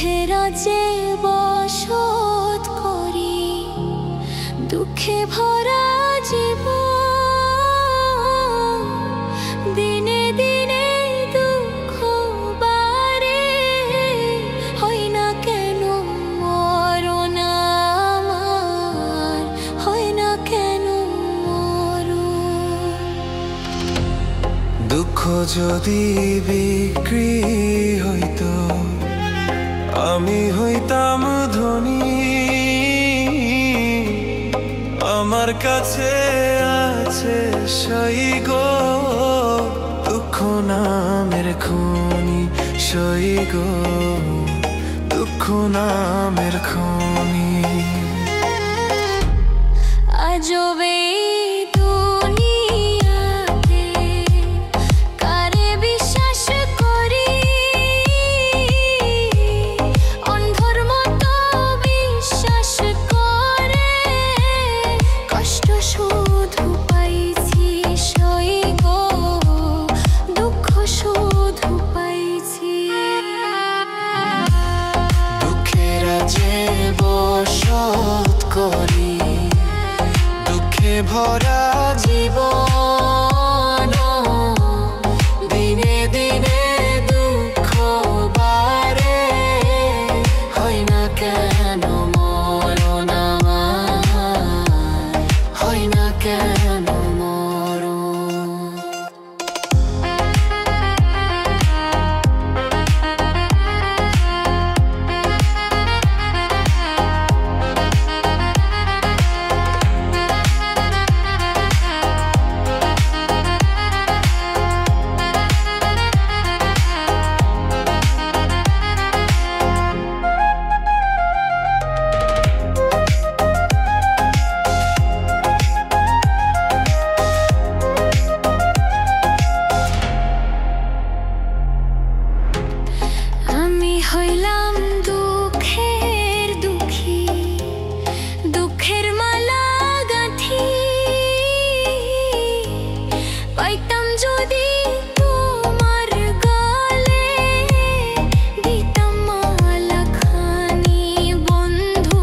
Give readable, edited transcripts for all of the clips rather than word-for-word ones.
দুঃখের যে বসত করি, দুঃখে ভরা জীবন, দিনে দিনে দুঃখ বাড়ে, হয় না কেন মরণ আমার, হয় না কেন মরণ। দুঃখ যদি বিক্রি হইতো, আমি হইতাম ধনী। আমার কাছে আছে সই গো দুঃখ নামের খনি, সই গো দুঃখ নামের খনি। আজবে দুঃখে ভরা জীবন, দিনে দিনে দুঃখ বাড়ে, হয় না কেন মরণ আমার, হয় না কেন মরণ। হইলাম দুঃখের দুঃখী, দুঃখের মালা গাঁথি, পাইতাম যদি তোমার গালে, দিতাম মালা খানি বন্ধু,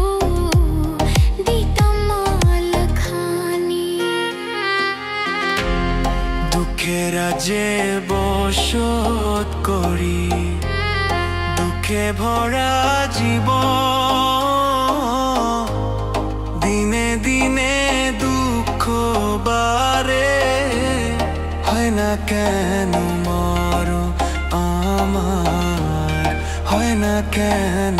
দিতাম মালা খানি। দুঃখের যে বসত করি, দুঃখে ভরা জীবন, দিনে দিনে দুঃখ বাড়ে, হয় না কেন মরণ আমার, হয় না কেন